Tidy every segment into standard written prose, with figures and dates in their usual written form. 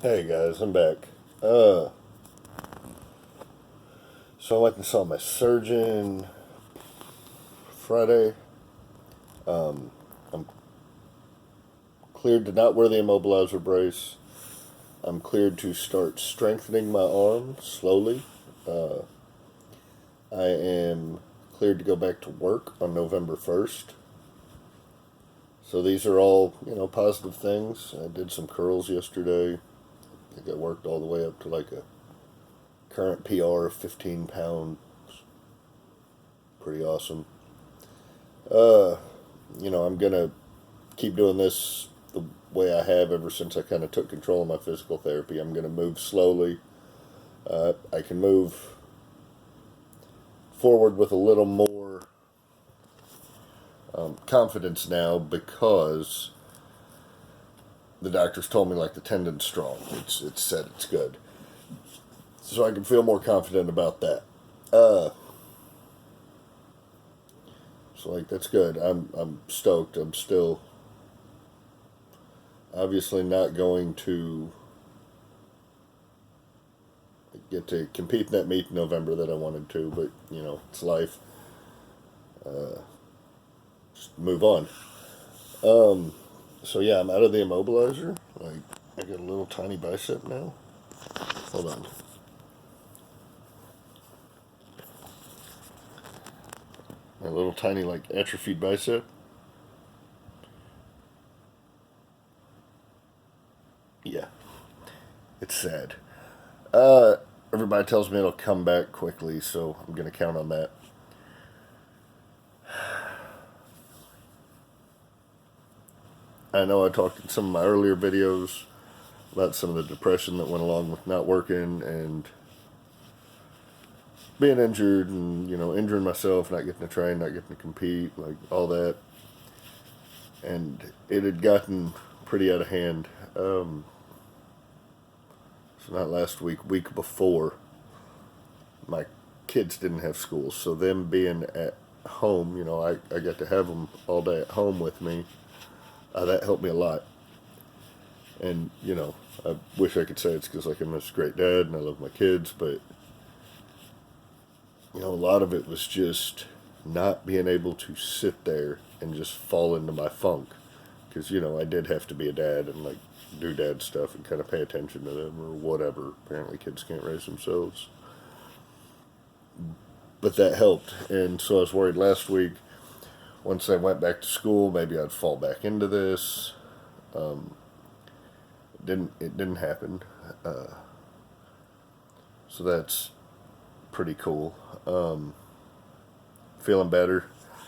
Hey guys, I'm back. Uh, so I went and saw my surgeon Friday. I'm cleared to not wear the immobilizer brace. I'm cleared to start strengthening my arm slowly. Uh, I am cleared to go back to work on November 1st. So these are all, positive things. I did some curls yesterday. I think I worked all the way up to like a current PR of 15 pounds. Pretty awesome. Uh, I'm gonna keep doing this the way I have ever since I kind of took control of my physical therapy. I'm going to move slowly. I can move forward with a little more confidence now because the doctors told me like the tendon's strong. It's said it's good, so I can feel more confident about that. Uh, so like that's good. I'm stoked. I'm still obviously not going to get to compete in that meet in November that I wanted to, but it's life. Just move on. So yeah, I'm out of the immobilizer. Like I got a little tiny bicep now. Hold on. My little tiny like atrophied bicep. Yeah, it's sad. Uh, Everybody tells me it'll come back quickly, so I'm gonna count on that. I know I talked in some of my earlier videos about some of the depression that went along with not working and being injured and injuring myself, not getting to train, not getting to compete, like all that. And it had gotten pretty out of hand. So not last week, week before, my kids didn't have school, so them being at home, I got to have them all day at home with me. That helped me a lot. And I wish I could say it's because like I'm this great dad and I love my kids, but a lot of it was just not being able to sit there and just fall into my funk. Because I did have to be a dad and like do dad stuff and kind of pay attention to them or whatever. Apparently, kids can't raise themselves. But that helped. And so I was worried last week, once I went back to school, maybe I'd fall back into this. It didn't happen. Uh, so that's pretty cool. Feeling better.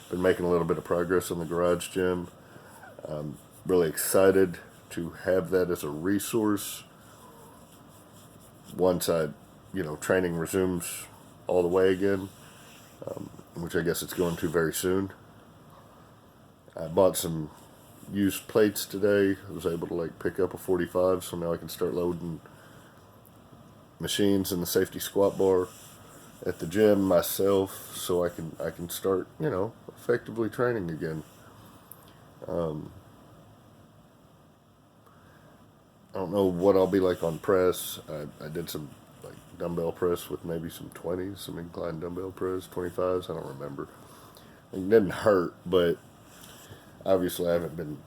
Been making a little bit of progress in the garage gym. Really excited to have that as a resource once training resumes all the way again, which I guess it's going to very soon. I bought some used plates today. I was able to like pick up a 45, so now I can start loading machines in the safety squat bar at the gym myself, so I can start effectively training again. I don't know what I'll be like on press. I did some like dumbbell press with maybe some 20s, some incline dumbbell press, 25s. I don't remember. It didn't hurt, but obviously I haven't been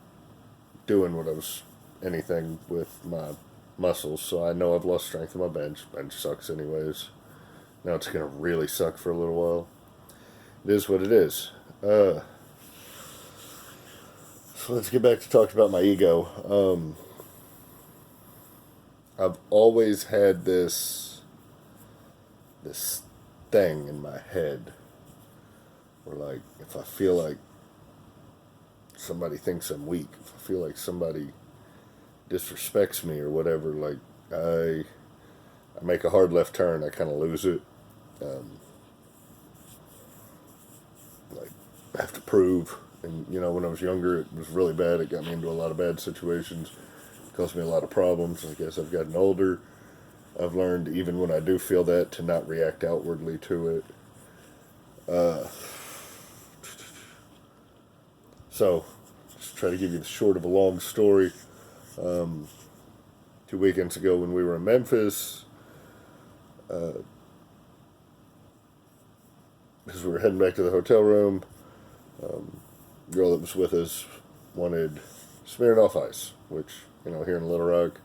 doing what I was anything with my muscles, so I know I've lost strength in my bench. Bench sucks anyways. Now it's gonna really suck for a little while. It is what it is. So let's get back to talking about my ego. I've always had this thing in my head where like if I feel like somebody thinks I'm weak, if I feel like somebody disrespects me or whatever, like I make a hard left turn, I kind of lose it. Um, like I have to prove, and when I was younger, it was really bad. It got me into a lot of bad situations, it caused me a lot of problems. I guess I've gotten older. I've learned even when I do feel that to not react outwardly to it. Uh, so, just try to give you the short of a long story. 2 weekends ago when we were in Memphis, because we were heading back to the hotel room. Girl that was with us wanted Smirnoff Ice, which, here in Little Rock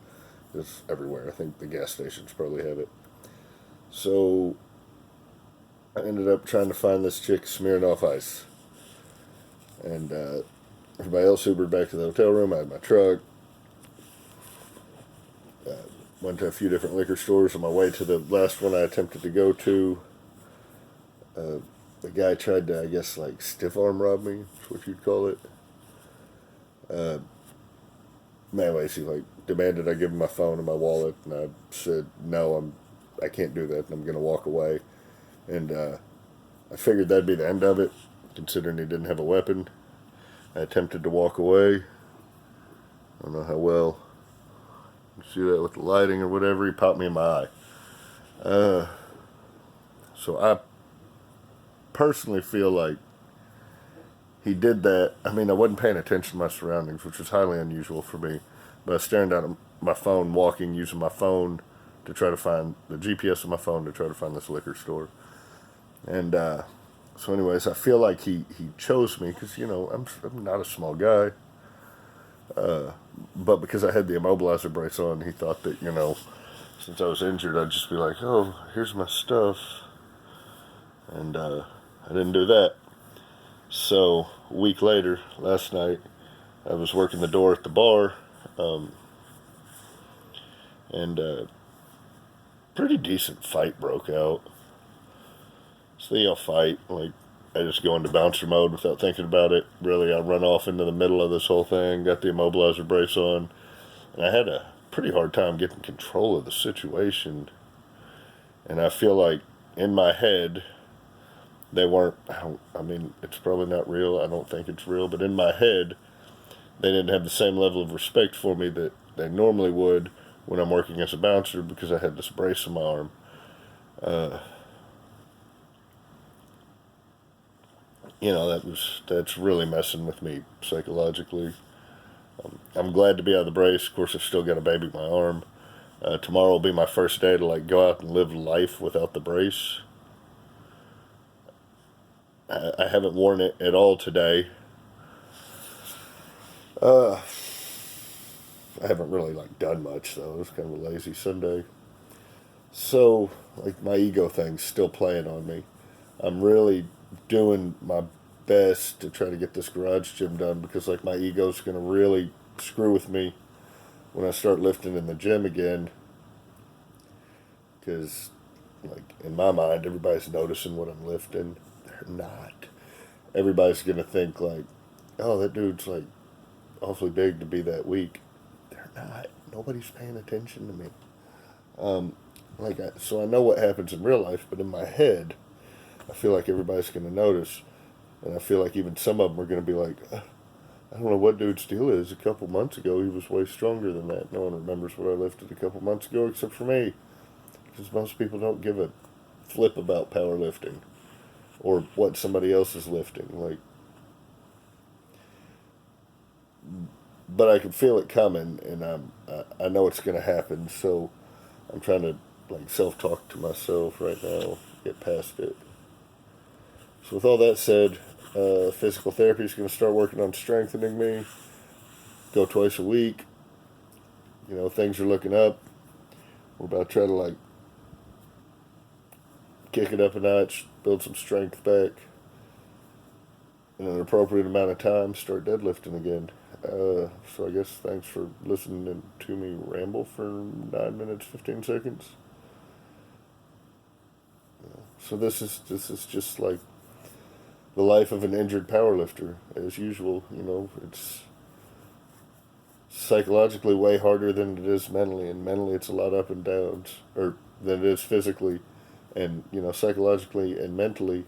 is everywhere. I think the gas stations probably have it. So I ended up trying to find this chick Smirnoff Ice. And everybody else Ubered back to the hotel room. I had my truck. Went to a few different liquor stores. On my way to the last one I attempted to go to, the guy tried to, I guess, like, stiff arm rob me, is what you'd call it. Anyways, he, like, demanded I give him my phone and my wallet, and I said, no, I can't do that, and I'm going to walk away. And I figured that'd be the end of it, considering he didn't have a weapon. I attempted to walk away. I don't know how well you see that with the lighting or whatever. He popped me in my eye. So I personally feel like he did that. I mean, I wasn't paying attention to my surroundings, which was highly unusual for me. But I was staring down at my phone, walking, using my phone to try to find the GPS of my phone to try to find this liquor store. And so anyways, I feel like he chose me because, I'm not a small guy. But because I had the immobilizer brace on, he thought that, since I was injured, I'd just be like, oh, here's my stuff. And I didn't do that. So a week later, last night, I was working the door at the bar, and a pretty decent fight broke out. So they all fight, like, I just go into bouncer mode without thinking about it. Really, I run off into the middle of this whole thing, got the immobilizer brace on, and I had a pretty hard time getting control of the situation. And I feel like in my head, they weren't, I mean, it's probably not real, I don't think it's real, but in my head, they didn't have the same level of respect for me that they normally would when I'm working as a bouncer because I had this brace on my arm. That's really messing with me psychologically. I'm glad to be out of the brace. Of course, I've still got a baby in my arm. Tomorrow will be my first day to, like, go out and live life without the brace. I haven't worn it at all today. I haven't really, like, done much, though. It was kind of a lazy Sunday. So, like, my ego thing's still playing on me. I'm really doing my best to try to get this garage gym done because, like, my ego's going to really screw with me when I start lifting in the gym again. Because, like, in my mind, everybody's noticing what I'm lifting. They're not. Everybody's going to think, like, oh, that dude's, like, awfully big to be that weak. They're not. Nobody's paying attention to me. So I know what happens in real life, but in my head, I feel like everybody's going to notice. And I feel like even some of them are going to be like, I don't know what dude's deal is. A couple months ago, he was way stronger than that. No one remembers what I lifted a couple months ago except for me. Because most people don't give a flip about powerlifting or what somebody else is lifting. Like, but I can feel it coming, and I know it's going to happen. So I'm trying to, like, self-talk to myself right now, get past it. So with all that said, physical therapy is going to start working on strengthening me. Go twice a week. Things are looking up. We're about to try to, like, kick it up a notch, build some strength back. In an appropriate amount of time, start deadlifting again. So I guess thanks for listening to me ramble for 9 minutes, 15 seconds. So this is just like the life of an injured powerlifter, as usual. It's psychologically way harder than it is mentally, and mentally it's a lot up and downs, or than it is physically, and psychologically and mentally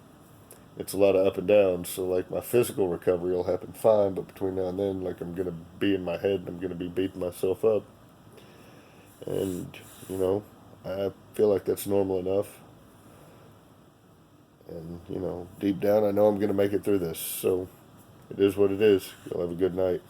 it's a lot of up and downs. So, like, my physical recovery will happen fine, but between now and then, like, I'm going to be in my head and I'm going to be beating myself up. And, I feel like that's normal enough. And, deep down, I know I'm going to make it through this. So, it is what it is. You'll have a good night.